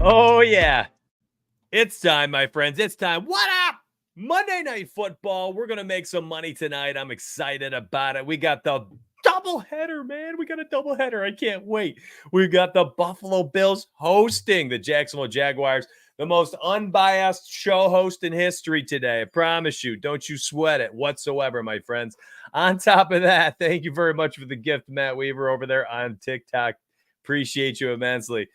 Oh, yeah. It's time, my friends. It's time. What up? Monday Night Football. We're going to make some money tonight. I'm excited about it. We got the doubleheader, man. We got a doubleheader. I can't wait. We've got the Buffalo Bills hosting the Jacksonville Jaguars, the most unbiased show host in history today. I promise you. Don't you sweat it whatsoever, my friends. On top of that, thank you very much for the gift, Matt Weaver, over there on TikTok. Appreciate you immensely.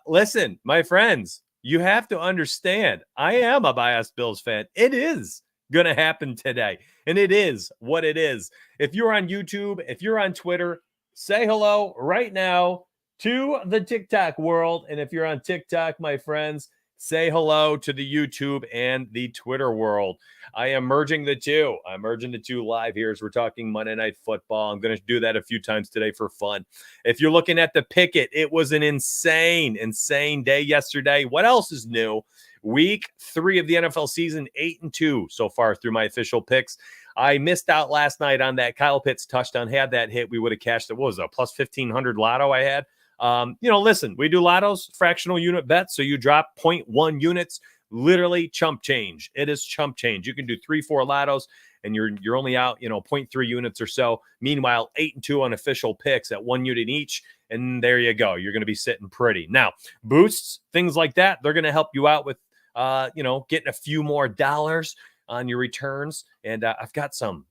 Listen, my friends, you have to understand, I am a biased Bills fan. It is going to happen today, and it is what it is. If you're on YouTube, if you're on Twitter, say hello right now to the TikTok world. And if you're on TikTok, my friends, say hello to the YouTube and the Twitter world. I am merging the two. I'm merging the two live here as we're talking Monday Night Football. I'm going to do that a few times today for fun. If you're looking at the picket, it was an insane day yesterday. What else is new? Week 3 of the NFL season, 8-2 so far through my official picks. I missed out last night on that Kyle Pitts touchdown. Had that hit, we would have cashed it. What was it, a plus 1,500 lotto I had? Listen, we do lottos, fractional unit bets. So you drop 0.1 units, literally chump change. It is chump change. You can do 3-4 lottos and you're only out, 0.3 units or so. Meanwhile, 8-2 on official picks at 1 unit each. And there you go. You're going to be sitting pretty. Now, boosts, things like that, they're going to help you out with, getting a few more dollars on your returns. And I've got some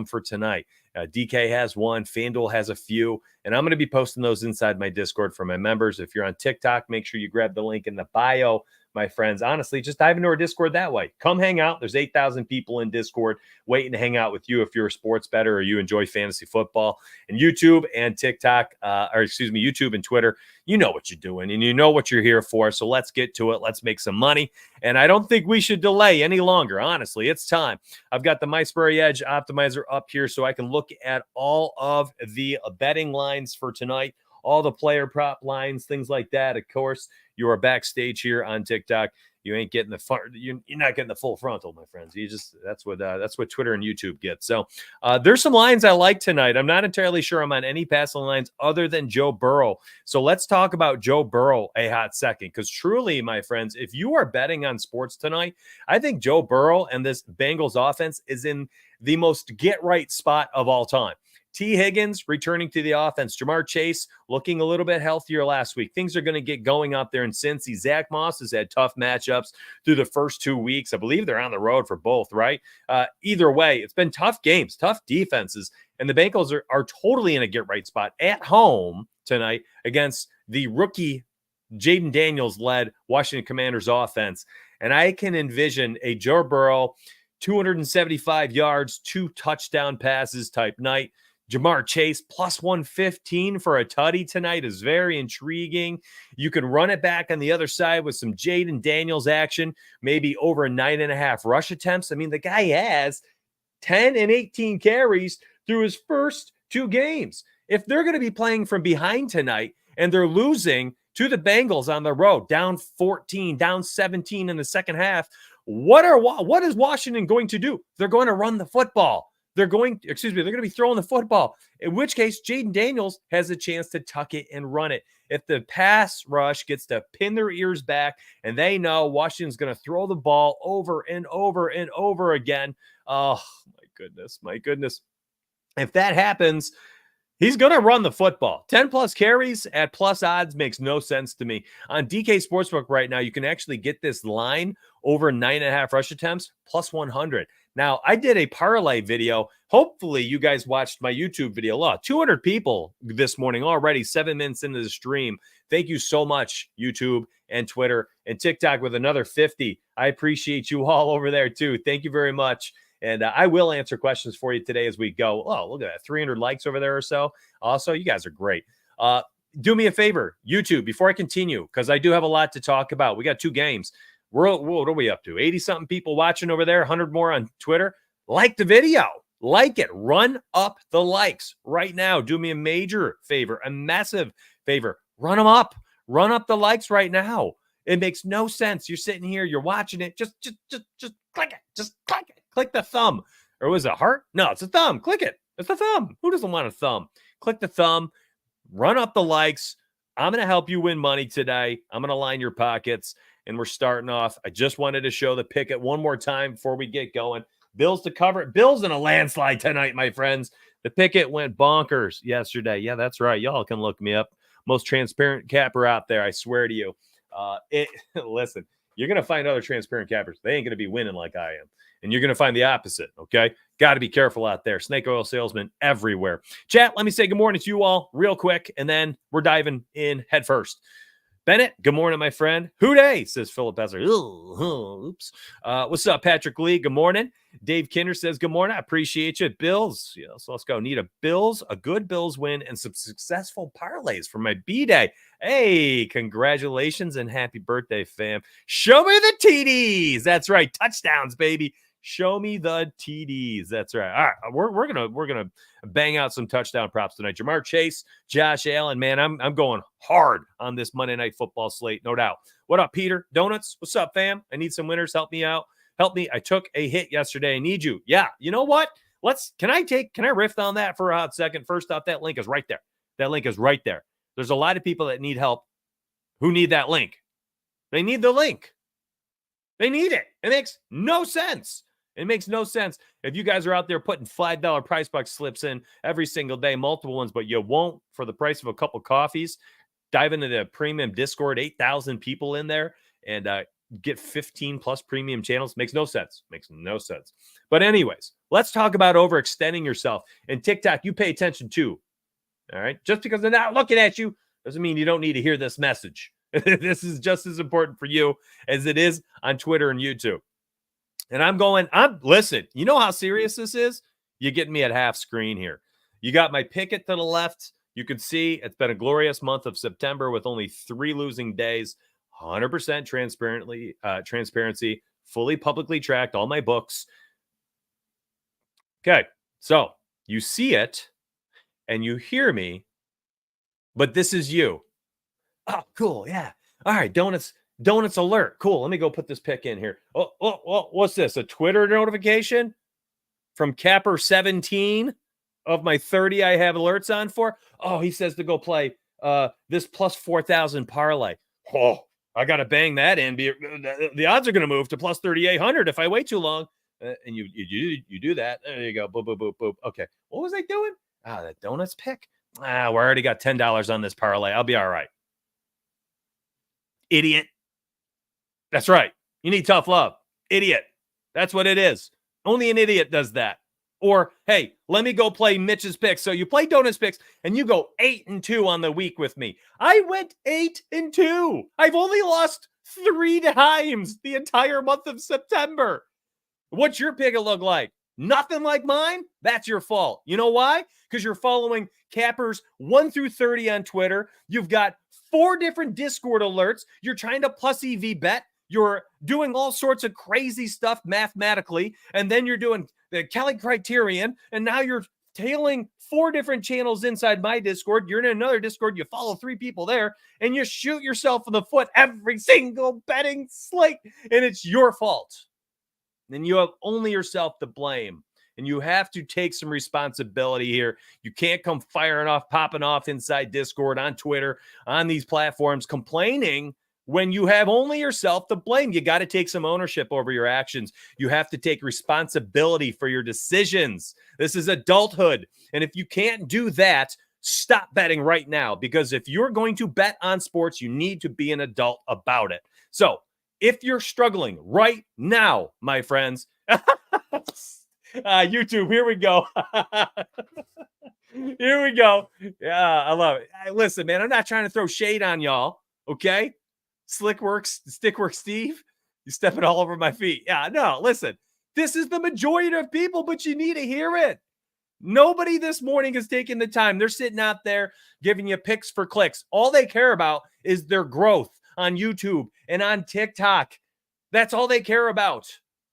for tonight. DK has one, FanDuel has a few, and I'm going to be posting those inside my Discord for my members. If you're on TikTok, make sure you grab the link in the bio, my friends. Honestly, just dive into our Discord that way. Come hang out. There's 8,000 people in Discord waiting to hang out with you if you're a sports bettor or you enjoy fantasy football. And YouTube and TikTok, YouTube and Twitter, you know what you're doing and you know what you're here for. So let's get to it. Let's make some money. And I don't think we should delay any longer. Honestly, it's time. I've got the MySperry Edge Optimizer up here so I can look at all of the betting lines for tonight, all the player prop lines, things like that. Of course, you are backstage here on TikTok. You ain't getting you're not getting the full frontal, my friends. That's what Twitter and YouTube get. So there's some lines I like tonight. I'm not entirely sure I'm on any passing lines other than Joe Burrow. So let's talk about Joe Burrow a hot second, because truly, my friends, if you are betting on sports tonight, I think Joe Burrow and this Bengals offense is in the most get right spot of all time. T. Higgins returning to the offense. Jamar Chase looking a little bit healthier last week. Things are going to get going out there in Cincy. Zach Moss has had tough matchups through the first 2 weeks. I believe they're on the road for both, right? Either way, it's been tough games, tough defenses, and the Bengals are totally in a get-right spot at home tonight against the rookie Jaden Daniels-led Washington Commanders offense. And I can envision a Joe Burrow 275 yards, 2 touchdown passes type night. Jamar Chase plus 115 for a tutty tonight is very intriguing. You can run it back on the other side with some Jaden Daniels action, maybe over 9.5 rush attempts. I mean, the guy has 10 and 18 carries through his first 2 games. If they're going to be playing from behind tonight and they're losing to the Bengals on the road, down 14, down 17 in the second half, what is Washington going to do? They're going to run the football. They're going to be throwing the football, in which case Jaden Daniels has a chance to tuck it and run it. If the pass rush gets to pin their ears back and they know Washington's going to throw the ball over and over and over again, oh, my goodness. If that happens, he's going to run the football. 10 plus carries at plus odds makes no sense to me. On DK Sportsbook right now, you can actually get this line over 9.5 rush attempts plus 100. Now, I did a parlay video. Hopefully, you guys watched my YouTube video. 200 people this morning already, 7 minutes into the stream. Thank you so much, YouTube and Twitter and TikTok with another 50. I appreciate you all over there, too. Thank you very much. And I will answer questions for you today as we go. Oh, look at that. 300 likes over there or so. Also, you guys are great. Do me a favor, YouTube, before I continue, because I do have a lot to talk about. We got 2 games. What are we up to? 80-something people watching over there, 100 more on Twitter. Like the video. Like it. Run up the likes right now. Do me a major favor, a massive favor. Run them up. Run up the likes right now. It makes no sense. You're sitting here, you're watching it. Just click it. Just click it. Click the thumb. Or was it a heart? No, it's a thumb. Click it. It's a thumb. Who doesn't want a thumb? Click the thumb. Run up the likes. I'm going to help you win money today. I'm going to line your pockets. And we're starting off. I just wanted to show the picket one more time before we get going. Bills to cover it. Bills in a landslide tonight, my friends. The picket went bonkers yesterday. Yeah, that's right. Y'all can look me up. Most transparent capper out there, I swear to you. Listen, you're going to find other transparent cappers. They ain't going to be winning like I am. And you're going to find the opposite, okay? Got to be careful out there. Snake oil salesmen everywhere. Chat, let me say good morning to you all real quick, and then we're diving in head first. Bennett, good morning, my friend. Hooday, says Philip Besser. Oops. What's up, Patrick Lee? Good morning. Dave Kinder says, good morning. I appreciate you. Bills. Yeah, so let's go. Need a good Bills win and some successful parlays for my B-Day. Hey, congratulations and happy birthday, fam. Show me the TDs. That's right. Touchdowns, baby. Show me the TDs. That's right. All right, we're gonna bang out some touchdown props tonight. Jamar Chase, Josh Allen, man, I'm going hard on this Monday Night Football slate, no doubt. What up, Peter? Donuts? What's up, fam? I need some winners. Help me out. Help me. I took a hit yesterday. I need you. Yeah. You know what? Can I riff on that for a hot second? First off, that link is right there. That link is right there. There's a lot of people that need help who need that link. They need the link. They need it. It makes no sense. It makes no sense if you guys are out there putting $5 price box slips in every single day, multiple ones, but you won't for the price of a couple coffees. Dive into the premium Discord, 8,000 people in there, and get 15 plus premium channels. Makes no sense. Makes no sense. But anyways, let's talk about overextending yourself. And TikTok, you pay attention too. All right. Just because they're not looking at you doesn't mean you don't need to hear this message. This is just as important for you as it is on Twitter and YouTube. And listen, you know how serious this is? You're getting me at half screen here. You got my picket to the left. You can see it's been a glorious month of September with only 3 losing days, 100% transparency, fully publicly tracked, all my books. Okay, so you see it and you hear me, but this is you. Oh, cool. Yeah. All right. Donuts alert. Cool. Let me go put this pick in here. Oh, what's this? A Twitter notification from Capper 17 of my 30 I have alerts on for? Oh, he says to go play this plus 4,000 parlay. Oh, I got to bang that in. The odds are going to move to plus 3,800 if I wait too long. And you do that. There you go. Boop, boop, boop, boop. Okay. What was I doing? That donuts pick. We already got $10 on this parlay. I'll be all right. Idiot. That's right. You need tough love. Idiot. That's what it is. Only an idiot does that. Or, hey, let me go play Mitch's picks. So you play Donuts picks and you go 8-2 on the week with me. I went 8-2. I've only lost 3 times the entire month of September. What's your pick look like? Nothing like mine? That's your fault. You know why? Because you're following Cappers 1 through 30 on Twitter. You've got 4 different Discord alerts. You're trying to plus EV bet. You're doing all sorts of crazy stuff mathematically. And then you're doing the Kelly criterion. And now you're tailing 4 different channels inside my Discord. You're in another Discord. You follow 3 people there. And you shoot yourself in the foot every single betting slate. And it's your fault. Then you have only yourself to blame. And you have to take some responsibility here. You can't come popping off inside Discord, on Twitter, on these platforms, complaining when you have only yourself to blame. You got to take some ownership over your actions. You have to take responsibility for your decisions. This is adulthood. And if you can't do that, stop betting right now. Because if you're going to bet on sports, you need to be an adult about it. So if you're struggling right now, my friends, YouTube, here we go. Here we go. Yeah, I love it. Listen, man, I'm not trying to throw shade on y'all, okay? Stickwork Steve, you stepping all over my feet. Yeah, no, listen, this is the majority of people, but you need to hear it. Nobody this morning has taken the time. They're sitting out there giving you picks for clicks. All they care about is their growth on YouTube and on TikTok. That's all they care about.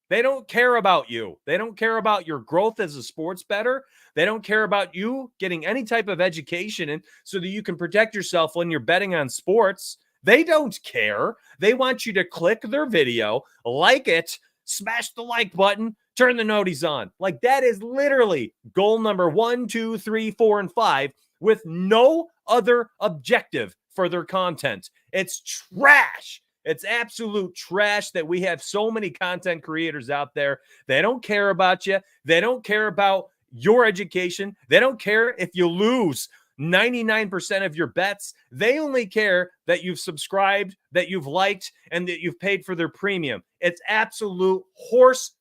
They don't care about you. They don't care about your growth as a sports bettor. They don't care about you getting any type of education in so that you can protect yourself when you're betting on sports. They don't care. They want you to click their video, like it, smash the like button, turn the noties on. Like that is literally goal number 1, 2, 3, 4, and 5 with no other objective for their content. It's trash. It's absolute trash that we have so many content creators out there. They don't care about you. They don't care about your education. They don't care if you lose 99% of your bets. They only care that you've subscribed, that you've liked, and that you've paid for their premium. It's absolute horse.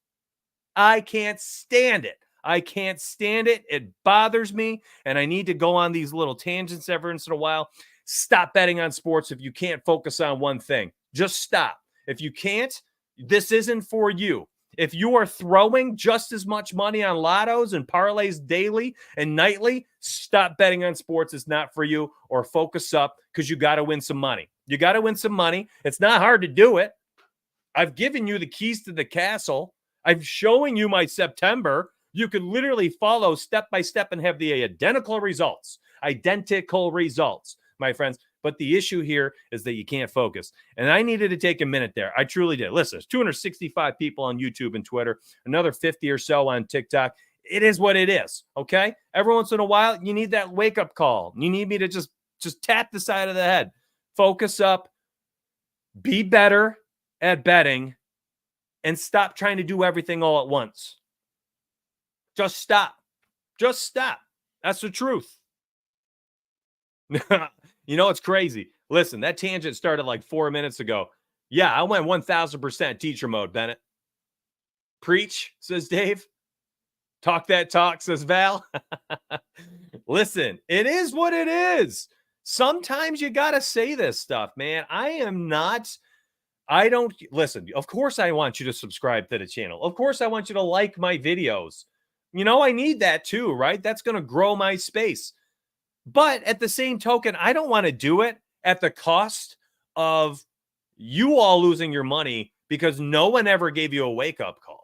I can't stand it. I can't stand it. It bothers me, and I need to go on these little tangents every once in a while. Stop betting on sports if you can't focus on one thing. Just stop. If you can't, this isn't for you. If you are throwing just as much money on lottos and parlays daily and nightly, stop betting on sports. It's not for you, or focus up because you got to win some money. You got to win some money. It's not hard to do it. I've given you the keys to the castle. I'm showing you my September. You can literally follow step by step and have the identical results, my friends. But the issue here is that you can't focus. And I needed to take a minute there. I truly did. Listen, there's 265 people on YouTube and Twitter, another 50 or so on TikTok. It is what it is, okay? Every once in a while, you need that wake-up call. You need me to just tap the side of the head. Focus up. Be better at betting. and stop trying to do everything all at once. Just stop. Just stop. That's the truth. You know, it's crazy. Listen, that tangent started like 4 minutes ago. Yeah, I went 1000% teacher mode, Bennett. Preach, says Dave. Talk that talk, says Val. Listen, it is what it is. Sometimes you got to say this stuff, man. I don't listen. Of course, I want you to subscribe to the channel. Of course, I want you to like my videos. You know, I need that too, right? That's going to grow my space. But at the same token, I don't want to do it at the cost of you all losing your money because no one ever gave you a wake-up call.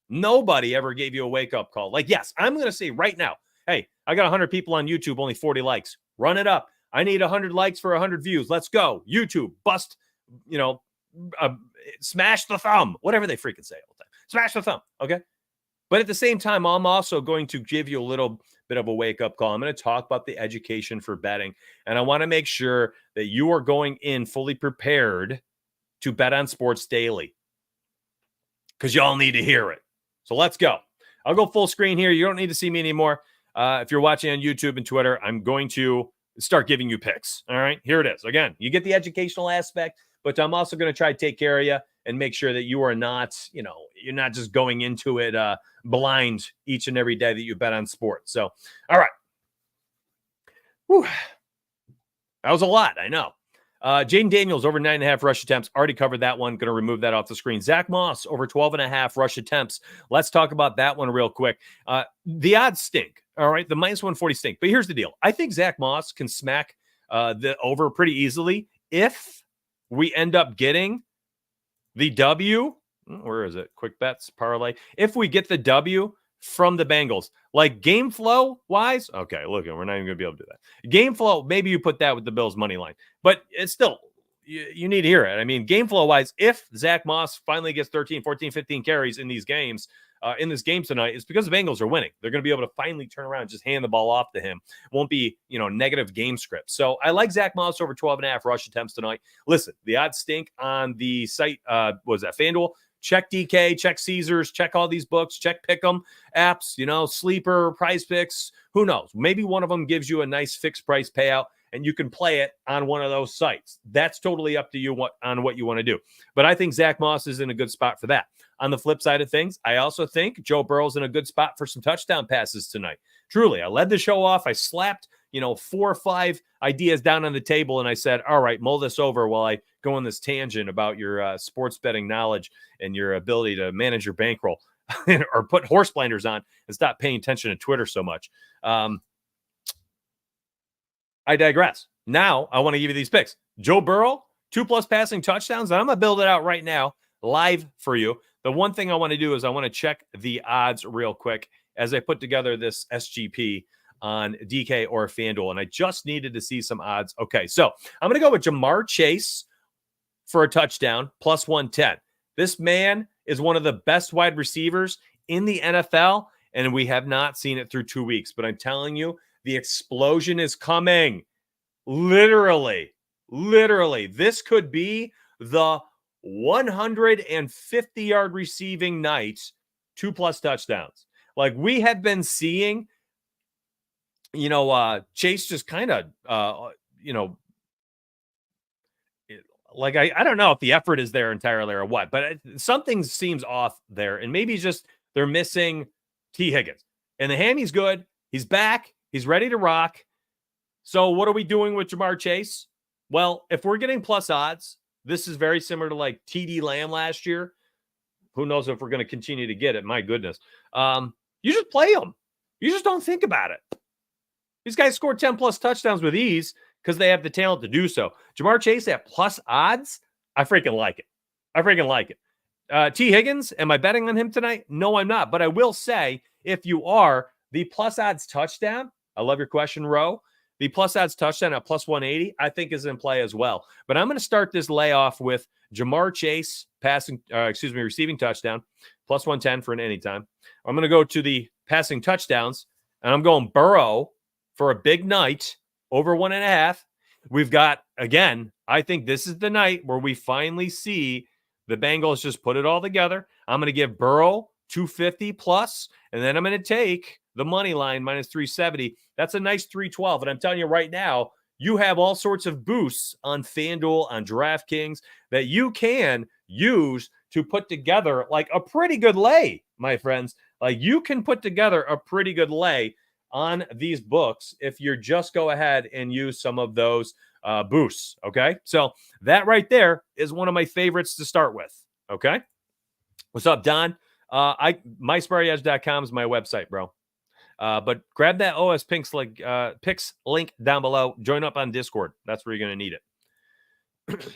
Nobody ever gave you a wake-up call. Like, yes, I'm going to say right now, hey, I got 100 people on YouTube, only 40 likes. Run it up. I need 100 likes for 100 views. Let's go. YouTube, bust, smash the thumb. Whatever they freaking say all the time. Smash the thumb, okay? But at the same time, I'm also going to give you a little bit of a wake-up call. I'm going to talk about the education for betting, and I want to make sure that you are going in fully prepared to bet on sports daily because y'all need to hear it. So let's go. I'll go full screen here. You don't need to see me anymore. If you're watching on YouTube and Twitter, I'm going to start giving you picks. All right, here it is. Again, you get the educational aspect, but I'm also going to try to take care of you and make sure that you are not, you're not just going into it blind each and every day that you bet on sports. So, all right. Whew. That was a lot, I know. Jaden Daniels over 9.5 rush attempts. Already covered that one. Going to remove that off the screen. Zach Moss over 12.5 rush attempts. Let's talk about that one real quick. The odds stink. All right. The minus 140 stink. But here's the deal. I think Zach Moss can smack the over pretty easily if we end up getting the W. Where is it? Quick bets, parlay. If we get the W from the Bengals, like game flow wise, okay, look, we're not even going to be able to do that. Game flow, maybe you put that with the Bills money line, but it's still, you need to hear it. I mean, game flow wise, if Zach Moss finally gets 13, 14, 15 carries in these games, in this game tonight, it's because the Bengals are winning. They're going to be able to finally turn around and just hand the ball off to him. Won't be, negative game script. So I like Zach Moss over 12.5 rush attempts tonight. Listen, the odds stink on the site. Was that FanDuel? Check DK, check Caesars, check all these books, check Pick'em apps, Sleeper, PrizePicks. Who knows? Maybe one of them gives you a nice fixed price payout and you can play it on one of those sites. That's totally up to you on what you want to do. But I think Zach Moss is in a good spot for that. On the flip side of things, I also think Joe Burrow's in a good spot for some touchdown passes tonight. Truly, I led the show off. I slapped 4 or 5 ideas down on the table, and I said, all right, mull this over while I go on this tangent about your sports betting knowledge and your ability to manage your bankroll or put horse blinders on and stop paying attention to Twitter so much. I digress. Now, I want to give you these picks. Joe Burrow, 2+ passing touchdowns, and I'm going to build it out right now live for you. The one thing I want to do is I want to check the odds real quick as I put together this SGP on DK or FanDuel, and I just needed to see some odds. Okay, so I'm going to go with Jamar Chase for a touchdown, plus 110. This man is one of the best wide receivers in the NFL, and we have not seen it through 2 weeks. But I'm telling you, the explosion is coming. Literally. This could be the 150-yard receiving night, 2+ touchdowns. Like we have been seeing, Chase just kind of, like I don't know if the effort is there entirely or what, but something seems off there. And maybe just they're missing T. Higgins. And the hammy's good. He's back. He's ready to rock. So what are we doing with Jamar Chase? Well, if we're getting plus odds, this is very similar to like TD Lamb last year. Who knows if we're going to continue to get it? My goodness. You just play them. You just don't think about it. These guys scored 10+ touchdowns with ease because they have the talent to do so. Jamar Chase at plus odds, I freaking like it. T. Higgins, am I betting on him tonight? No, I'm not. But I will say, if you are, the plus odds touchdown, I love your question, Ro. The plus odds touchdown at plus 180, I think is in play as well. But I'm going to start this layoff with Jamar Chase receiving touchdown, plus 110 for an anytime. I'm going to go to the passing touchdowns, and I'm going Burrow for a big night, over 1.5. We've got, again, I think this is the night where we finally see The Bengals just put it all together. I'm going to give Burrow 250 plus, and then I'm going to take the money line minus 370. That's a nice 312. And I'm telling you right now, you have all sorts of boosts on FanDuel, on DraftKings that you can use to put together like a pretty good lay, my friends. Like you can put together a pretty good lay on these books if you just go ahead and use some of those boosts. Okay. So that right there is one of my favorites to start with. Okay. What's up, Don? MySmartyEdge.com is my website, bro. But grab that OS Picks link down below. Join up on Discord. That's where you're going to need it.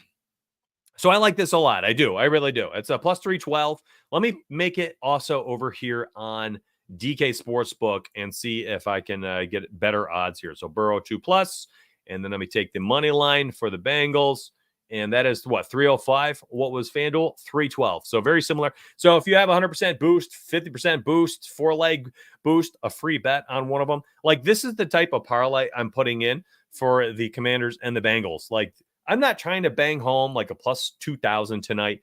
So I like this a lot. I do. I really do. It's a plus 312. Let me make it also over here on DK Sportsbook and see if I can get better odds here. So Burrow 2+, and then let me take the money line for the Bengals. And that is what, 305? What was FanDuel? 312. So very similar. So if you have 100% boost, 50% boost, 4-leg boost, a free bet on one of them, like this is the type of parlay I'm putting in for the Commanders and the Bengals. Like I'm not trying to bang home like a plus 2,000 tonight.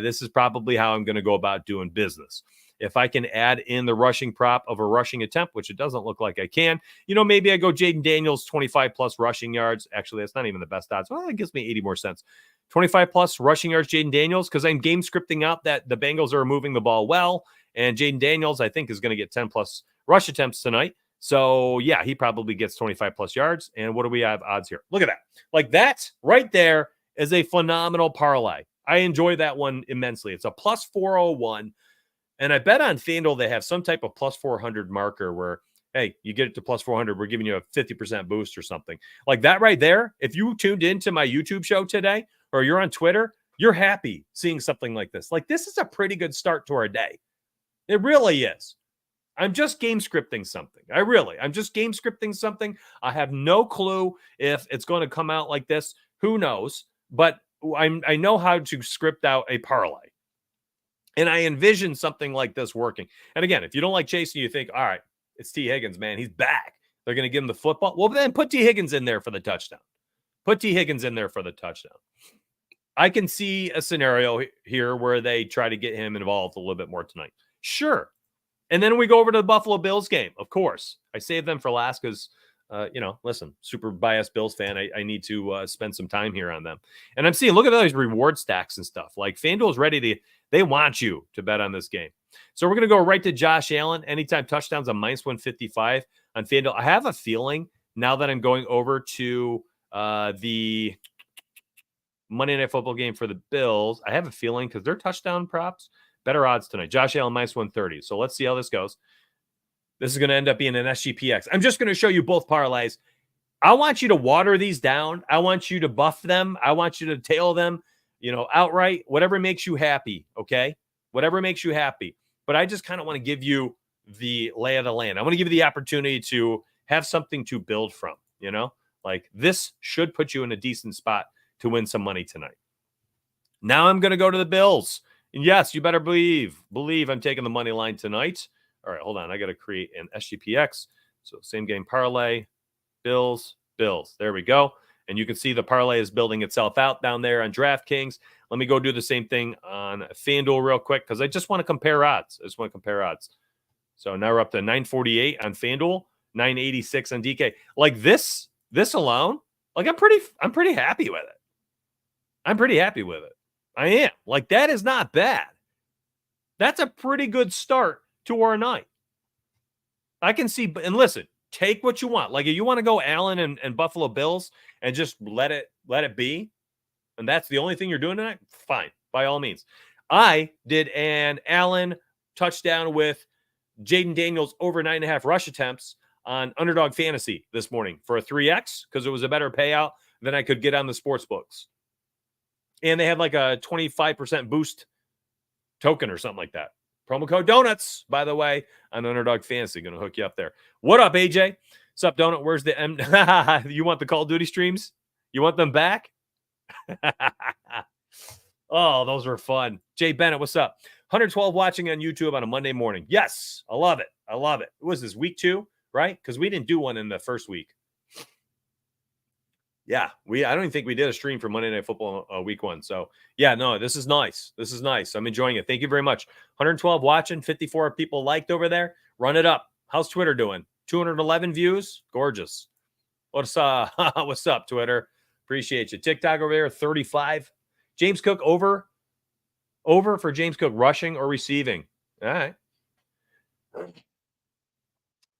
This is probably how I'm going to go about doing business. If I can add in the rushing prop of a rushing attempt, which it doesn't look like I can, maybe I go Jaden Daniels, 25 plus rushing yards. Actually, that's not even the best odds. Well, it gives me 80 more cents. 25 plus rushing yards, Jaden Daniels, because I'm game scripting out that the Bengals are moving the ball well. And Jaden Daniels, I think, is going to get 10 plus rush attempts tonight. So, yeah, he probably gets 25 plus yards. And what do we have odds here? Look at that. Like that right there is a phenomenal parlay. I enjoy that one immensely. It's a plus 401. And I bet on FanDuel they have some type of plus 400 marker where, hey, you get it to plus 400, we're giving you a 50% boost or something. Like that right there, if you tuned into my YouTube show today or you're on Twitter, you're happy seeing something like this. Like this is a pretty good start to our day. It really is. I'm just game scripting something. I'm just game scripting something. I have no clue if it's going to come out like this. Who knows? But I know how to script out a parlay. And I envision something like this working. And again, if you don't like chasing, you think, all right, it's T. Higgins, man. He's back. They're going to give him the football. Well, then put T. Higgins in there for the touchdown. I can see a scenario here where they try to get him involved a little bit more tonight. Sure. And then we go over to the Buffalo Bills game. Of course. I saved them for last because, listen, super biased Bills fan. I need to spend some time here on them. And I'm seeing, look at those reward stacks and stuff. Like FanDuel's ready to, they want you to bet on this game. So we're going to go right to Josh Allen. Anytime touchdowns on minus 155 on FanDuel. I have a feeling now that I'm going over to the Monday Night Football game for the Bills. I have a feeling because their touchdown props, better odds tonight. Josh Allen minus 130. So let's see how this goes. This is going to end up being an SGPX. I'm just going to show you both parlays. I want you to water these down. I want you to buff them. I want you to tail them, outright, whatever makes you happy. Okay. Whatever makes you happy. But I just kind of want to give you the lay of the land. I want to give you the opportunity to have something to build from, like this should put you in a decent spot to win some money tonight. Now I'm going to go to the Bills. And yes, you better believe I'm taking the money line tonight. All right, hold on. I got to create an SGPX. So same game parlay, Bills. There we go. And you can see the parlay is building itself out down there on DraftKings. Let me go do the same thing on FanDuel real quick because I just want to compare odds. So now we're up to 948 on FanDuel, 986 on DK. Like this alone, like I'm pretty happy with it. I am. Like that is not bad. That's a pretty good start to our night. I can see, and listen, take what you want. Like if you want to go Allen and Buffalo Bills and just let it be, and that's the only thing you're doing tonight, fine, by all means. I did an Allen touchdown with Jaden Daniels over 9.5 rush attempts on Underdog Fantasy this morning for a 3X because it was a better payout than I could get on the sports books. And they had like a 25% boost token or something like that. Promo code Donuts, by the way, on Underdog Fantasy. Going to hook you up there. What up, AJ? What's up, Donut? Where's the M? You want the Call of Duty streams? You want them back? Oh, those were fun. Jay Bennett, what's up? 112 watching on YouTube on a Monday morning. Yes, I love it. It was this week 2, right? Because we didn't do one in the first week. Yeah, I don't even think we did a stream for Monday Night Football week 1. So yeah, no, this is nice. This is nice. I'm enjoying it. Thank you very much. 112 watching, 54 people liked over there. Run it up. How's Twitter doing? 211 views. Gorgeous. What's what's up, Twitter? Appreciate you. TikTok over there, 35. James Cook over for James Cook rushing or receiving. All right.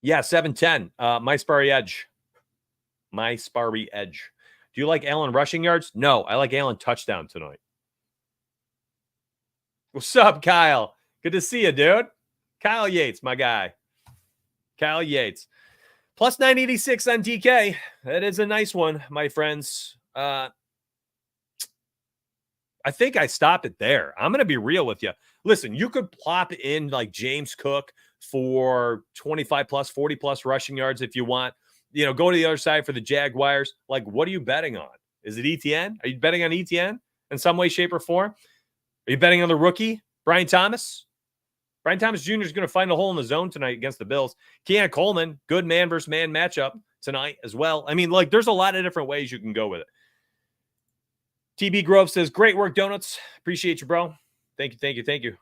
Yeah, 710. My Sparry Edge. My Sparry Edge. Do you like Allen rushing yards? No, I like Allen touchdown tonight. What's up, Kyle? Good to see you, dude. Kyle Yates, my guy. Kyle Yates. Plus 986 on DK. That is a nice one, my friends. I think I stop it there. I'm going to be real with you. Listen, you could plop in like James Cook for 25 plus, 40 plus rushing yards if you want. You know, go to the other side for the Jaguars. Like, what are you betting on? Is it ETN? Are you betting on ETN in some way, shape, or form? Are you betting on the rookie, Brian Thomas? Brian Thomas Jr. is going to find a hole in the zone tonight against the Bills. Keon Coleman, good man versus man matchup tonight as well. I mean, like, there's a lot of different ways you can go with it. TB Grove says, great work, Donuts. Appreciate you, bro. Thank you.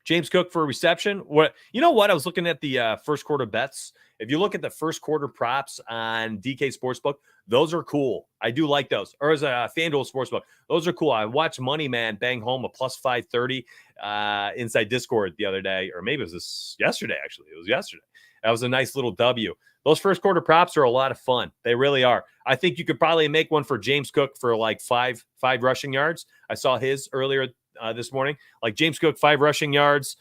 James Cook for a reception. What? You know what? I was looking at the first quarter bets. If you look at the first quarter props on DK Sportsbook, those are cool. I do like those. Or as a FanDuel Sportsbook, those are cool. I watched Money Man bang home a plus 530 inside Discord the other day, or maybe it was this yesterday, actually. It was yesterday. That was a nice little W. Those first quarter props are a lot of fun. They really are. I think you could probably make one for James Cook for like five rushing yards. I saw his earlier this morning. Like James Cook, 5 rushing yards.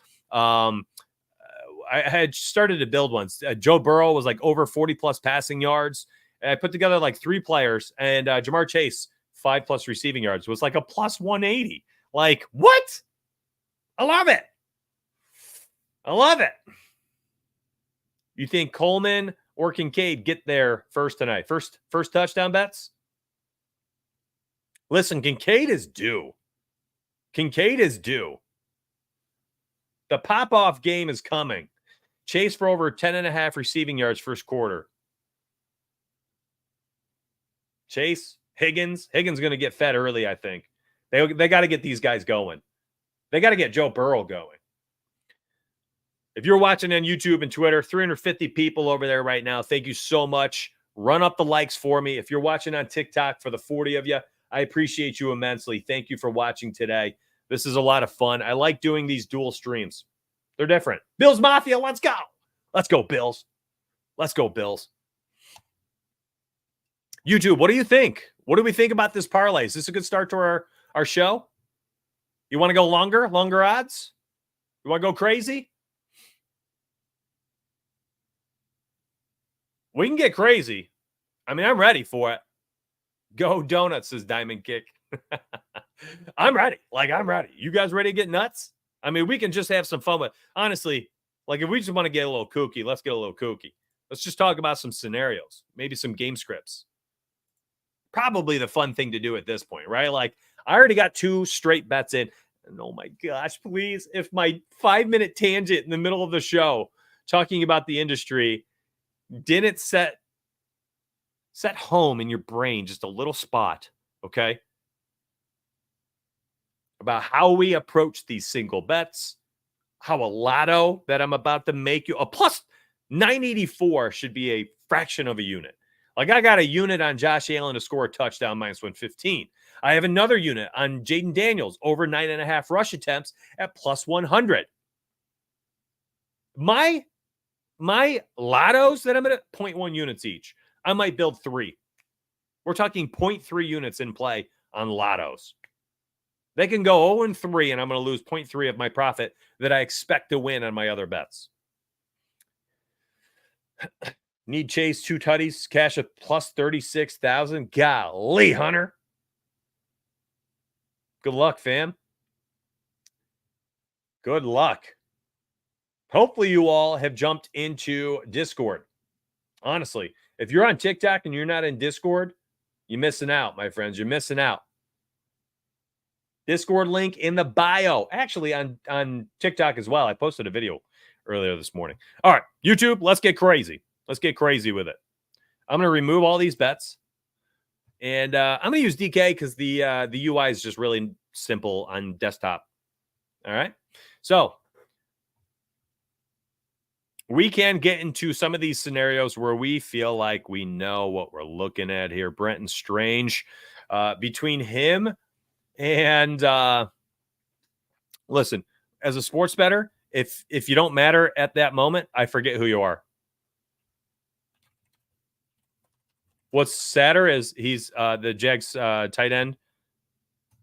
I had started to build ones. Joe Burrow was like over 40 plus passing yards. And I put together like 3 players, and Jamar Chase, 5 plus receiving yards, was like a plus 180. Like, what? I love it. I love it. You think Coleman or Kincaid get there first tonight? First touchdown bets? Listen, Kincaid is due. The pop-off game is coming. Chase for over 10.5 receiving yards first quarter. Chase, Higgins going to get fed early, I think. They got to get these guys going. They got to get Joe Burrow going. If you're watching on YouTube and Twitter, 350 people over there right now. Thank you so much. Run up the likes for me. If you're watching on TikTok, for the 40 of you, I appreciate you immensely. Thank you for watching today. This is a lot of fun. I like doing these dual streams. They're different. Bills Mafia, let's go. Let's go, Bills. Let's go, Bills. YouTube, what do you think? What do we think about this parlay? Is this a good start to our show? You want to go longer odds? You want to go crazy? We can get crazy. I mean, I'm ready for it. Go Donuts, says Diamond Kick. I'm ready. I'm ready. You guys ready to get nuts? I mean, we can just have some fun with, honestly, like if we just want to get a little kooky, let's get a little kooky. Let's just talk about some scenarios, maybe some game scripts. Probably the fun thing to do at this point, right? Like I already got 2 straight bets in. And oh my gosh, please, if my 5-minute tangent in the middle of the show talking about the industry didn't set home in your brain just a little spot, okay? About how we approach these single bets, how a lotto that I'm about to make you, a plus 984 should be a fraction of a unit. Like I got a unit on Josh Allen to score a touchdown minus 115. I have another unit on Jaden Daniels over 9.5 rush attempts at plus 100. My lottos that I'm at 0.1 units each. I might build 3. We're talking 0.3 units in play on lottos. They can go 0-3, and I'm going to lose 0.3 of my profit that I expect to win on my other bets. Need Chase 2 tutties, cash at plus 36,000. Golly, Hunter. Good luck, fam. Good luck. Hopefully you all have jumped into Discord. Honestly, if you're on TikTok and you're not in Discord, you're missing out, my friends. You're missing out. Discord link in the bio. Actually, on TikTok as well. I posted a video earlier this morning. All right, YouTube, let's get crazy. Let's get crazy with it. I'm going to remove all these bets. And I'm going to use DK because the UI is just really simple on desktop. All right. So we can get into some of these scenarios where we feel like we know what we're looking at here. Brenton Strange, between him and listen, as a sports bettor, if you don't matter at that moment, I forget who you are. What's sadder is he's the Jags tight end.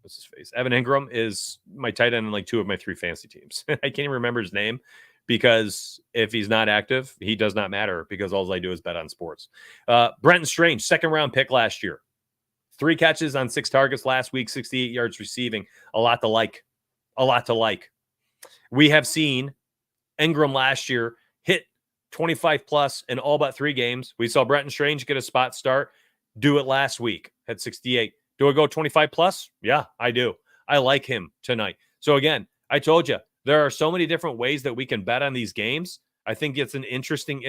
What's his face? Evan Ingram is my tight end in like 2 of my 3 fantasy teams. I can't even remember his name because if he's not active, he does not matter because all I do is bet on sports. Brenton Strange, 2nd round pick last year. 3 catches on 6 targets last week, 68 yards receiving. A lot to like. A lot to like. We have seen Ingram last year hit 25 plus in all but 3 games. We saw Brenton Strange get a spot start, do it last week at 68. Do I go 25 plus? Yeah, I do. I like him tonight. So again, I told you, there are so many different ways that we can bet on these games. I think it's an interesting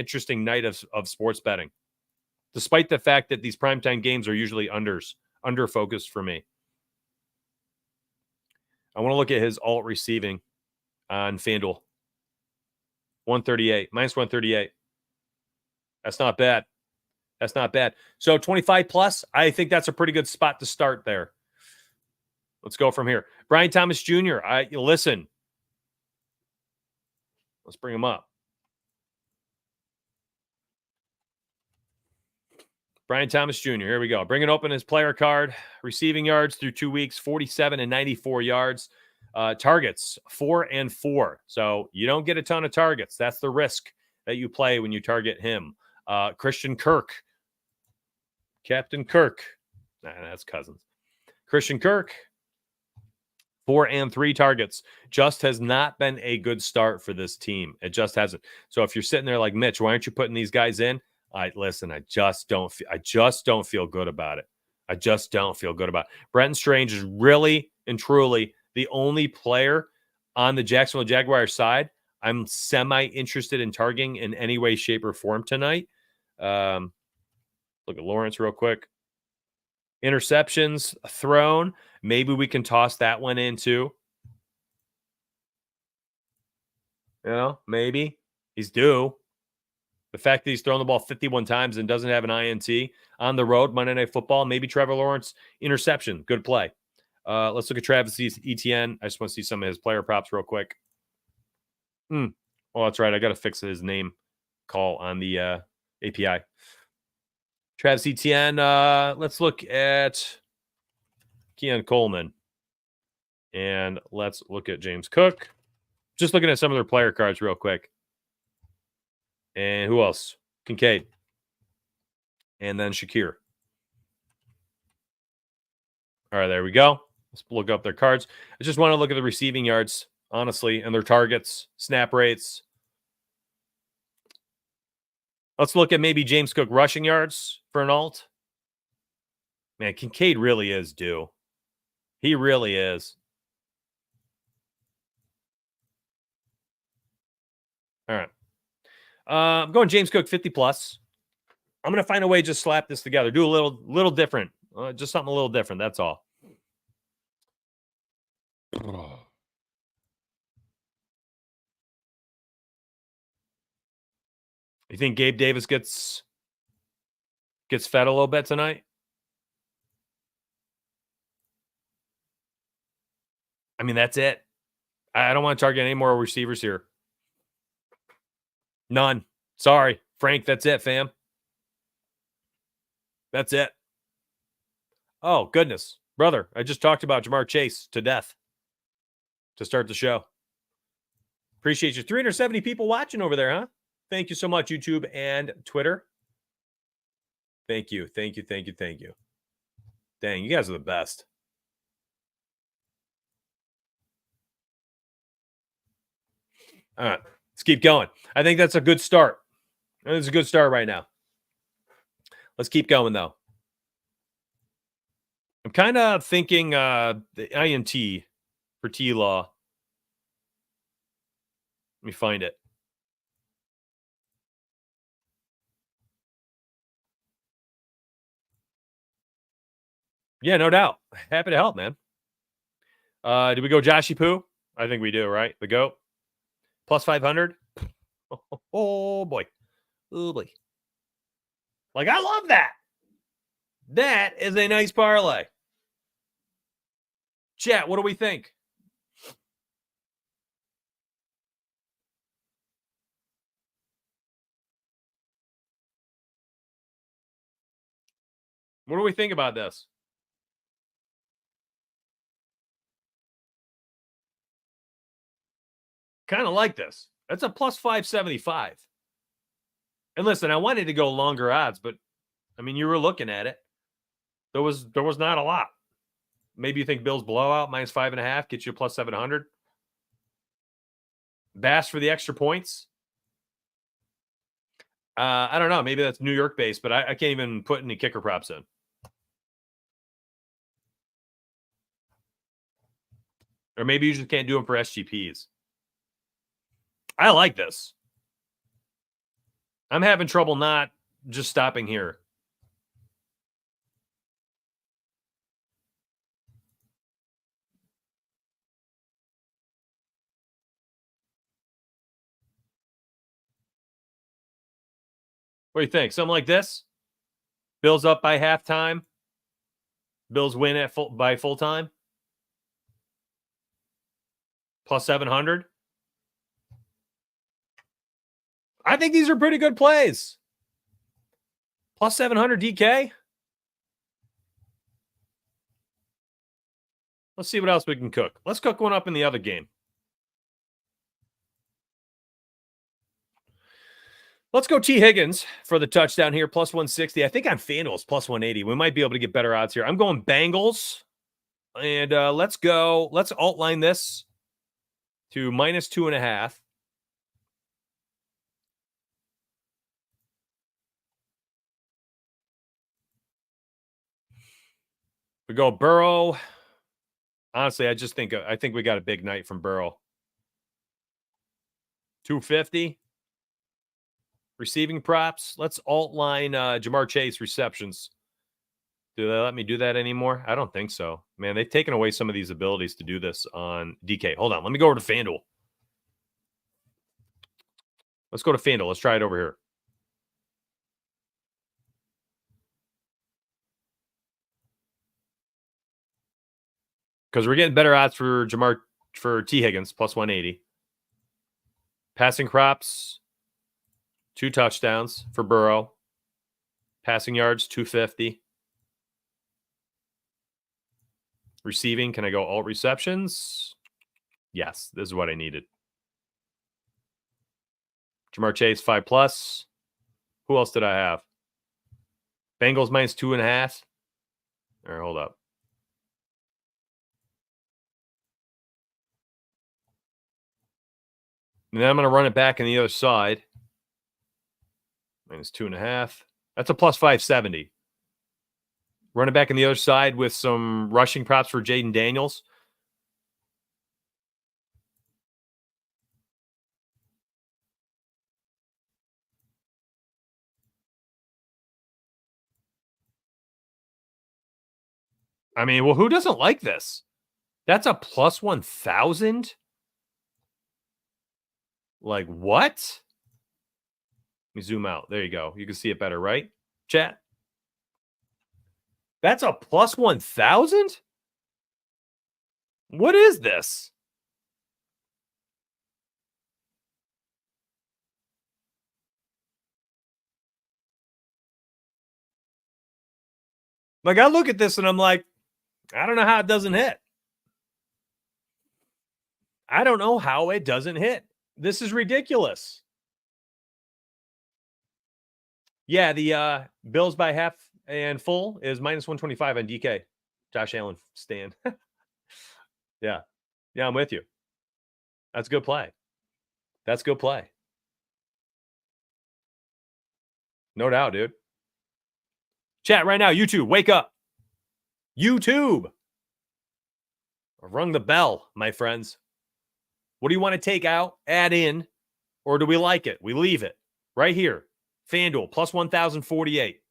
night of sports betting, despite the fact that these primetime games are usually under focused for me. I want to look at his alt receiving on FanDuel. 138, minus 138. That's not bad. That's not bad. So 25 plus, I think that's a pretty good spot to start there. Let's go from here. Brian Thomas Jr., listen. Let's bring him up. Brian Thomas Jr., here we go. Bringing open his player card. Receiving yards through 2 weeks, 47 and 94 yards. Targets, 4 and 4. So you don't get a ton of targets. That's the risk that you play when you target him. Christian Kirk. Captain Kirk. Nah, that's Cousins. Christian Kirk, 4 and 3 targets. Just has not been a good start for this team. It just hasn't. So if you're sitting there like, Mitch, why aren't you putting these guys in? Listen, I just don't feel good about it. I just don't feel good about it. Brenton Strange is really and truly the only player on the Jacksonville Jaguars side I'm semi-interested in targeting in any way, shape, or form tonight. Look at Lawrence real quick. Interceptions thrown. Maybe we can toss that one in too. You know, maybe. He's due. The fact that he's thrown the ball 51 times and doesn't have an INT on the road, Monday Night Football, maybe Trevor Lawrence, interception. Good play. Let's look at Travis Etienne. I just want to see some of his player props real quick. Oh, that's right. I got to fix his name call on the API. Travis Etienne. Let's look at Keon Coleman. And let's look at James Cook. Just looking at some of their player cards real quick. And who else? Kincaid. And then Shakir. All right, there we go. Let's look up their cards. I just want to look at the receiving yards, honestly, and their targets, snap rates. Let's look at maybe James Cook rushing yards for an alt. Man, Kincaid really is due. He really is. All right. I'm going James Cook 50 plus. I'm going to find a way to just slap this together. Do a little different. Just something a little different. That's all. You think Gabe Davis gets fed a little bit tonight? I mean, that's it. I don't want to target any more receivers here. None. Sorry, Frank. That's it, fam. That's it. Oh, goodness. Brother, I just talked about Jamar Chase to death to start the show. Appreciate you. 370 people watching over there, huh? Thank you so much, YouTube and Twitter. Thank you. Thank you. Thank you. Thank you. Dang, you guys are the best. All right, let's keep going. I think that's a good start. It's a good start right now. Let's keep going, though. I'm kind of thinking the INT for T-Law. Let me find it. Yeah, no doubt. Happy to help, man. Do we go Joshy Poo? I think we do, right? The GOAT. Plus 500. Oh, boy. Oh, boy. Like, I love that. That is a nice parlay. Chat, what do we think? What do we think about this? Kind of like this. That's a plus 575. And listen, I wanted to go longer odds, but I mean, you were looking at it. There was not a lot. Maybe you think Bills blowout minus 5.5 gets you plus 700. Bass for the extra points. I don't know. Maybe that's New York based, but I can't even put any kicker props in. Or maybe you just can't do them for SGPs. I like this. I'm having trouble not just stopping here. What do you think? Something like this? Bills up by halftime. Bills win at by full time. Plus 700. I think these are pretty good plays. Plus 700 DK. Let's see what else we can cook. Let's cook one up in the other game. Let's go T. Higgins for the touchdown here, plus 160. I think on FanDuel it's plus 180. We might be able to get better odds here. I'm going Bengals. And let's go. Let's outline this to minus 2.5. We go Burrow. Honestly, I think we got a big night from Burrow. 250. Receiving props. Let's outline Jamar Chase receptions. Do they let me do that anymore? I don't think so. Man, they've taken away some of these abilities to do this on DK. Hold on. Let me go over to FanDuel. Let's go to FanDuel. Let's try it over here. Because we're getting better odds for T. Higgins, plus 180. Passing props, 2 touchdowns for Burrow. Passing yards, 250. Receiving, can I go alt receptions? Yes, this is what I needed. Jamar Chase, 5+. Who else did I have? Bengals minus 2.5. All right, hold up. And then I'm going to run it back on the other side. Minus 2.5. That's a plus 570. Run it back on the other side with some rushing props for Jaden Daniels. I mean, well, who doesn't like this? That's a plus 1,000? Like, what? Let me zoom out. There you go. You can see it better, right? Chat. That's a plus 1,000? What is this? Like, I look at this and I'm like, I don't know how it doesn't hit. I don't know how it doesn't hit. This is ridiculous. Yeah, the Bills by half and full is minus 125 on DK. Josh Allen stand. Yeah. Yeah, I'm with you. That's a good play. That's a good play. No doubt, dude. Chat right now, YouTube, wake up. YouTube. I've rung the bell, my friends. What do you want to take out, add in, or do we like it? We leave it right here. FanDuel, plus 1,048.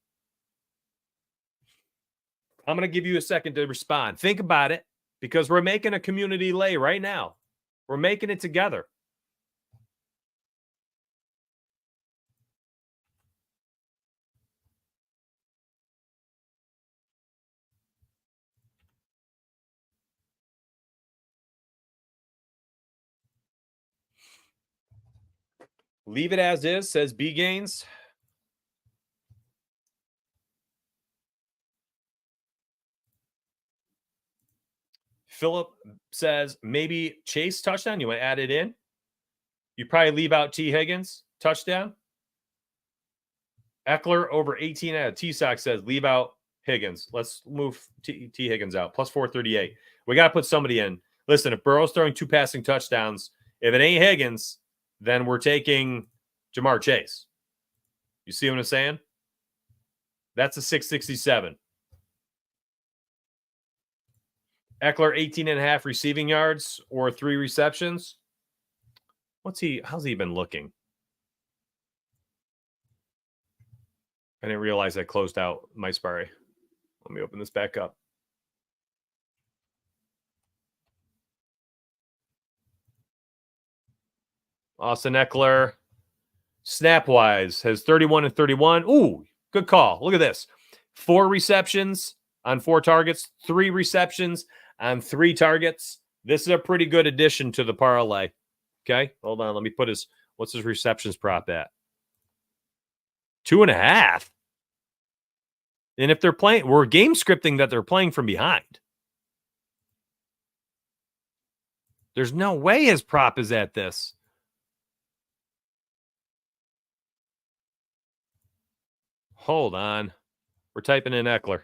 I'm going to give you a second to respond. Think about it because we're making a community lay right now. We're making it together. Leave it as is, says B Gains. Philip says maybe Chase touchdown. You want to add it in? You probably leave out T. Higgins touchdown. Eckler over 18. T-Sock says leave out Higgins. Let's move T. Higgins out. Plus 438. We got to put somebody in. Listen, if Burrow's throwing 2 passing touchdowns, if it ain't Higgins, then we're taking Jamar Chase. You see what I'm saying? That's a 667. Eckler, 18.5 receiving yards or 3 receptions. How's he been looking? I didn't realize I closed out my Sparry. Let me open this back up. Austin Eckler, snap-wise, has 31 and 31. Ooh, good call. Look at this. 4 receptions on 4 targets, 3 receptions on 3 targets. This is a pretty good addition to the parlay. Okay, hold on. Let me put what's his receptions prop at? 2.5. And if they're playing, we're game scripting that they're playing from behind. There's no way his prop is at this. Hold on. We're typing in Eckler.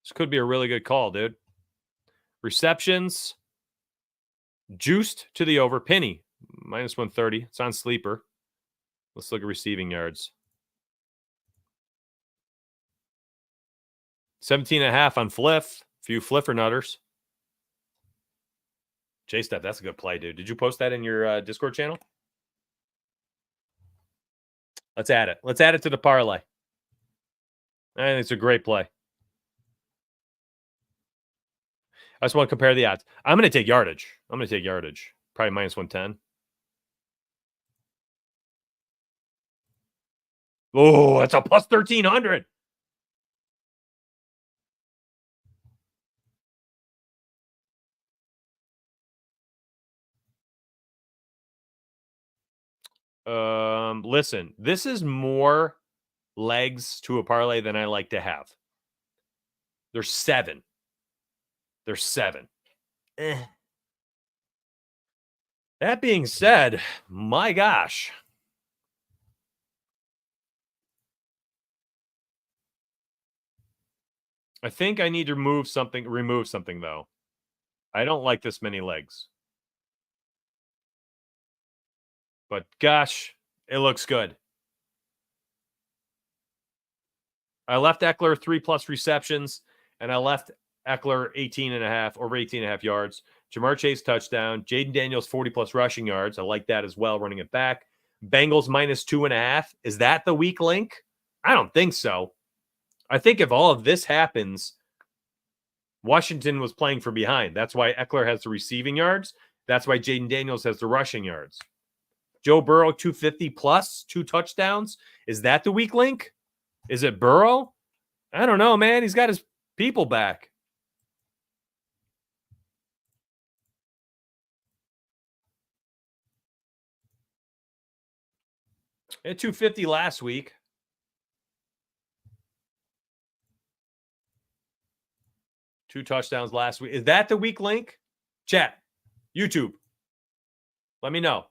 This could be a really good call, dude. Receptions. Juiced to the over. Penny. Minus 130. It's on sleeper. Let's look at receiving yards. 17.5 on Fliff. Few Fliffer nutters. J-Step, that's a good play, dude. Did you post that in your Discord channel? Let's add it. Let's add it to the parlay. I think it's a great play. I just want to compare the odds. I'm going to take yardage. Probably minus 110. Oh, that's a plus 1,300. Listen, this is more legs to a parlay than I like to have. There's 7. That being said, my gosh. I think I need to remove something though. I don't like this many legs. But gosh, it looks good. I left Eckler 3+ receptions, and I left Eckler 18.5, over 18.5 yards. Jamar Chase touchdown. Jaden Daniels 40+ rushing yards. I like that as well, running it back. Bengals minus 2.5. Is that the weak link? I don't think so. I think if all of this happens, Washington was playing from behind. That's why Eckler has the receiving yards. That's why Jaden Daniels has the rushing yards. Joe Burrow 250+, 2 touchdowns. Is that the weak link? Is it Burrow? I don't know, man. He's got his people back. At 250 last week. Two touchdowns last week. Is that the weak link? Chat. YouTube. Let me know.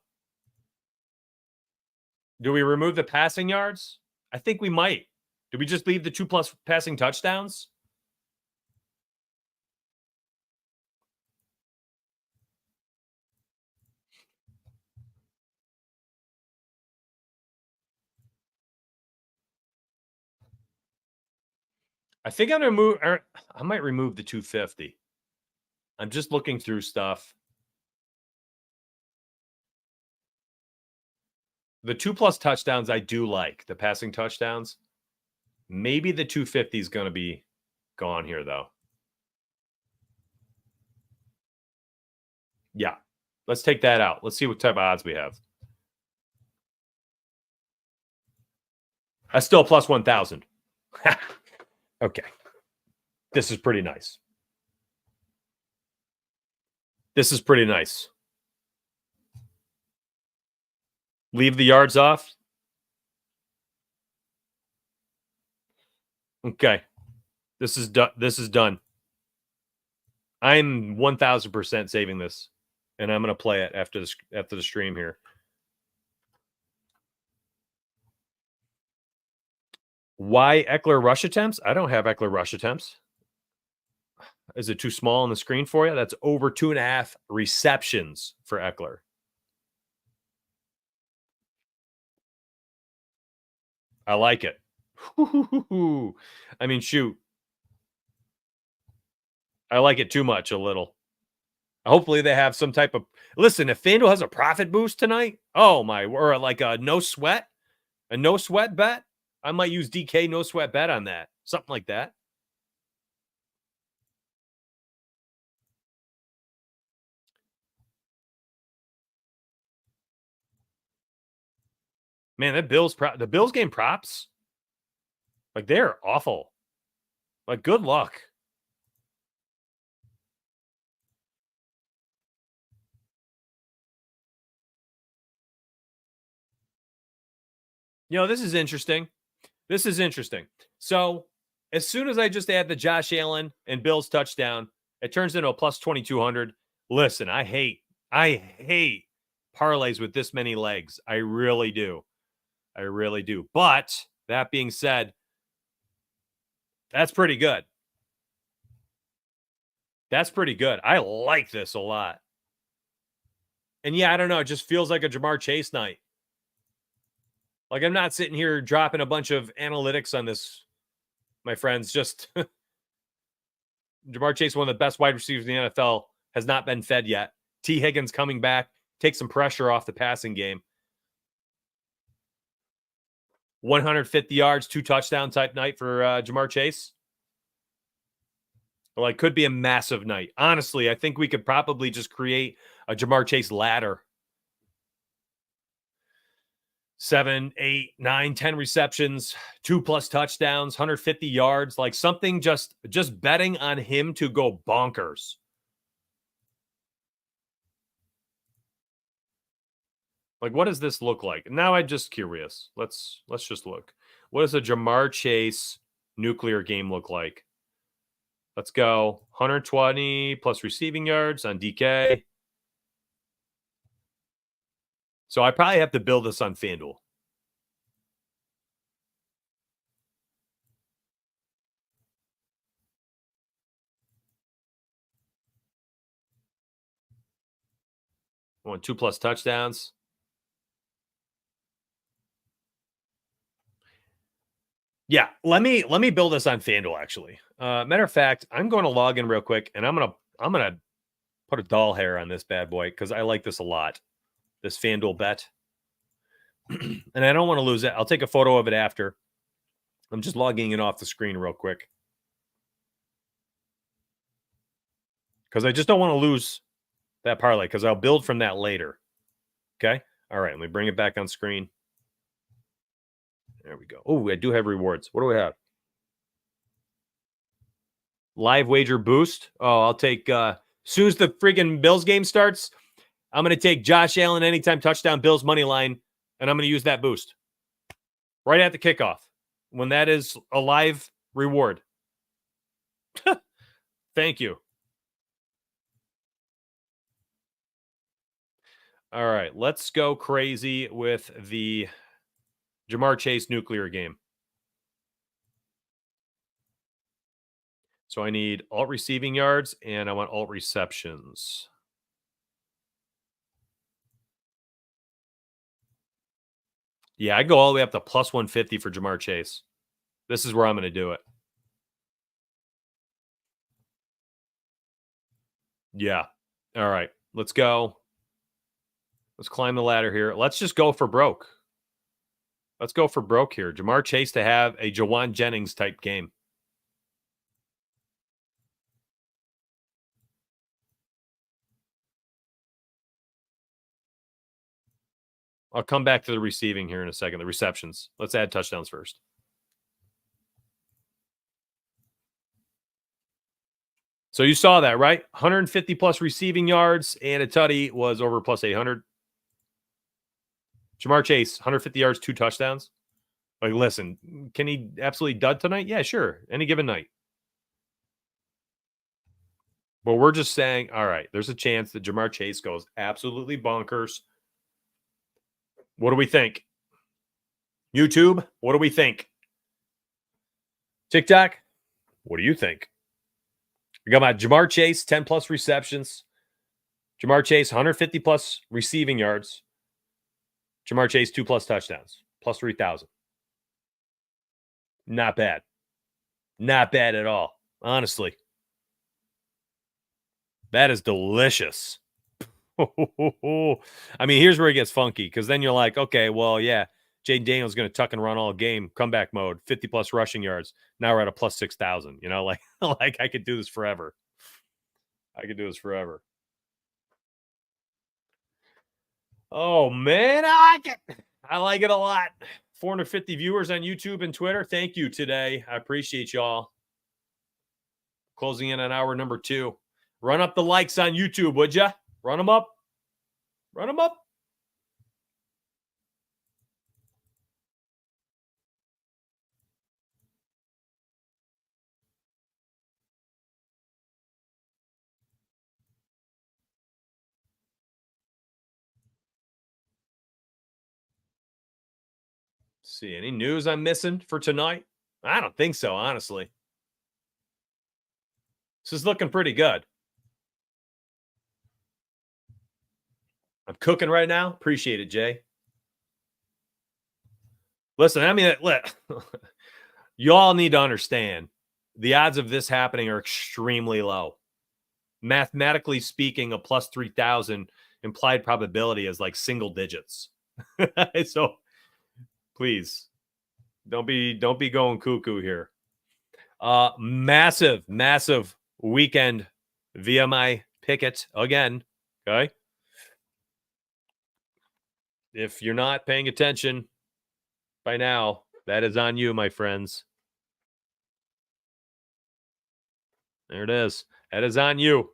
Do we remove the passing yards? I think we might. Do we just leave the 2+ passing touchdowns? I think I'm going to move. I might remove the 250. I'm just looking through stuff. The 2+ touchdowns I do like. The passing touchdowns. Maybe the 250 is going to be gone here, though. Yeah. Let's take that out. Let's see what type of odds we have. That's still plus 1,000. Okay. This is pretty nice. This is pretty nice. Leave the yards off. Okay. This is done. This is done. I'm 1,000% saving this, and I'm going to play it after the stream here. Why Eckler rush attempts? I don't have Eckler rush attempts. Is it too small on the screen for you? That's over 2.5 receptions for Eckler. I like it. I mean, shoot. I like it too much a little. Hopefully they have some type of... Listen, if FanDuel has a profit boost tonight, oh my, or like a no sweat bet, I might use DK no sweat bet on that. Something like that. Man, the Bills game props, like they're awful. Like, good luck. You know, this is interesting. This is interesting. So, as soon as I just add the Josh Allen and Bills touchdown, it turns into a plus 2,200. Listen, I hate parlays with this many legs. I really do. I really do. But that being said, that's pretty good. That's pretty good. I like this a lot. And yeah, I don't know. It just feels like a Jamar Chase night. Like, I'm not sitting here dropping a bunch of analytics on this, my friends. Just Jamar Chase, one of the best wide receivers in the NFL, has not been fed yet. T. Higgins coming back, take some pressure off the passing game. 150 yards, 2 touchdown type night for Jamar Chase. Like, could be a massive night. Honestly, I think we could probably just create a Jamar Chase ladder. 7, 8, 9, 10 receptions, 2+ touchdowns, 150 yards, like something just betting on him to go bonkers. Like, what does this look like? Now I'm just curious. Let's just look. What does a Jamar Chase nuclear game look like? Let's go. 120 plus receiving yards on DK. So I probably have to build this on FanDuel. I want 2+ touchdowns. Yeah, let me build this on FanDuel, actually. Matter of fact, I'm going to log in real quick, and I'm gonna put a doll hair on this bad boy because I like this a lot. This FanDuel bet. And I don't want to lose it. I'll take a photo of it after. I'm just logging it off the screen real quick. Because I just don't want to lose that parlay because I'll build from that later. Okay? All right, let me bring it back on screen. There we go. Oh, I do have rewards. What do we have? Live wager boost. Oh, I'll take as soon as the friggin' Bills game starts, I'm going to take Josh Allen anytime touchdown Bills money line, and I'm going to use that boost right at the kickoff when that is a live reward. Thank you. All right, let's go crazy with the Jamar Chase nuclear game. So I need alt receiving yards and I want alt receptions. Yeah, I go all the way up to plus 150 for Jamar Chase. This is where I'm going to do it. Yeah. All right. Let's go. Let's climb the ladder here. Let's just go for broke. Let's go for broke here. Jamar Chase to have a Jawan Jennings type game. I'll come back to the receiving here in a second, the receptions. Let's add touchdowns first. So you saw that, right? 150 plus receiving yards, and a tutty was over plus 800. Jamar Chase, 150 yards, 2 touchdowns. Like, listen, can he absolutely dud tonight? Yeah, sure. Any given night. But we're just saying, all right, there's a chance that Jamar Chase goes absolutely bonkers. What do we think? YouTube, what do we think? TikTok, what do you think? We got my Jamar Chase, 10 plus receptions. Jamar Chase, 150 plus receiving yards. Jamar Chase, 2 plus touchdowns, plus 3,000. Not bad. Not bad at all, honestly. That is delicious. I mean, here's where it gets funky, because then you're like, okay, well, yeah, Jaden Daniels going to tuck and run all game, comeback mode, 50 plus rushing yards. Now we're at a plus 6,000. You know, like I could do this forever. I could do this forever. Oh man, I like it. I like it a lot. 450 viewers on YouTube and Twitter. Thank you today. I appreciate y'all. Closing in on hour number 2. Run up the likes on YouTube, would ya? Run them up. Run them up. See, any news I'm missing for tonight? I don't think so, honestly. This is looking pretty good. I'm cooking right now. Appreciate it, Jay. Listen, I mean, you all need to understand the odds of this happening are extremely low. Mathematically speaking, a plus 3,000 implied probability is like single digits. So please don't be going cuckoo here. Massive weekend via my picket again. Okay. If you're not paying attention by now, that is on you, my friends. There it is. That is on you.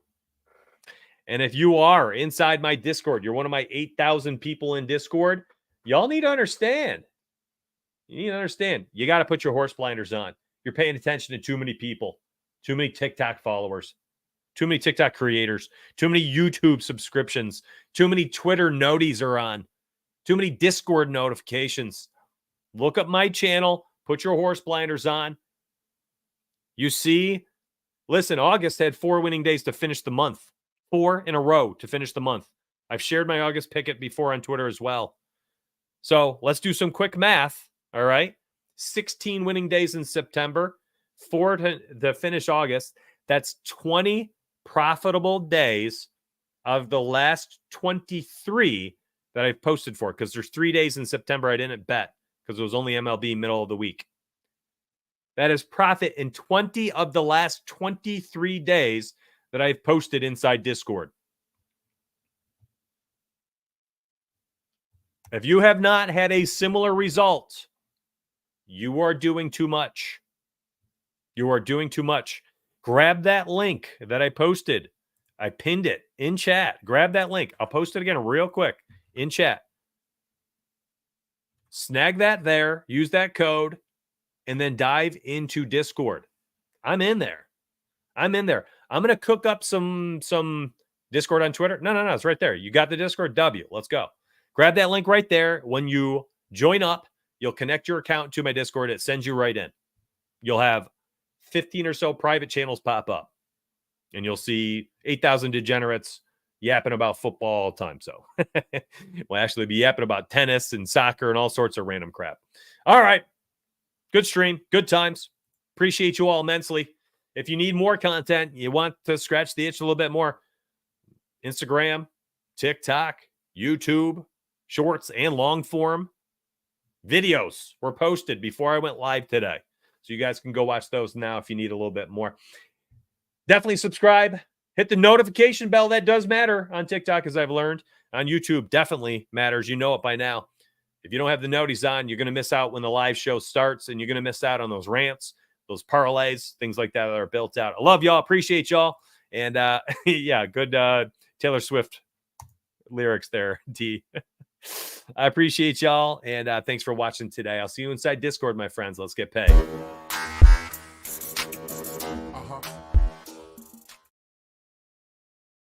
And if you are inside my Discord, you're one of my 8,000 people in Discord, y'all need to understand. You need to understand. You got to put your horse blinders on. You're paying attention to too many people, too many TikTok followers, too many TikTok creators, too many YouTube subscriptions, too many Twitter noties are on, too many Discord notifications. Look up my channel. Put your horse blinders on. You see, listen, August had 4 winning days to finish the month. 4 in a row to finish the month. I've shared my August picket before on Twitter as well. So let's do some quick math. All right. 16 winning days in September, 4 to finish August. That's 20 profitable days of the last 23 that I've posted for, because there's 3 days in September I didn't bet because it was only MLB middle of the week. That is profit in 20 of the last 23 days that I've posted inside Discord. If you have not had a similar result, you are doing too much. You are doing too much. Grab that link that I posted. I pinned it in chat. Grab that link. I'll post it again real quick in chat. Snag that there. Use that code. And then dive into Discord. I'm in there. I'm going to cook up some Discord on Twitter. No. It's right there. You got the Discord? W. Let's go. Grab that link right there. When you join up, you'll connect your account to my Discord. It sends you right in. You'll have 15 or so private channels pop up. And you'll see 8,000 degenerates yapping about football all the time. So we'll actually be yapping about tennis and soccer and all sorts of random crap. All right. Good stream. Good times. Appreciate you all immensely. If you need more content, you want to scratch the itch a little bit more, Instagram, TikTok, YouTube, shorts, and long form. videos were posted before I went live today. So you guys can go watch those now if you need a little bit more. Definitely subscribe. Hit the notification bell. That does matter on TikTok, as I've learned. On YouTube, definitely matters. You know it by now. If you don't have the noties on, you're going to miss out when the live show starts, and you're going to miss out on those rants, those parlays, things like that are built out. I love y'all. Appreciate y'all. And yeah, good Taylor Swift lyrics there, D. I appreciate y'all. And thanks for watching today. I'll see you inside Discord, my friends. Let's get paid.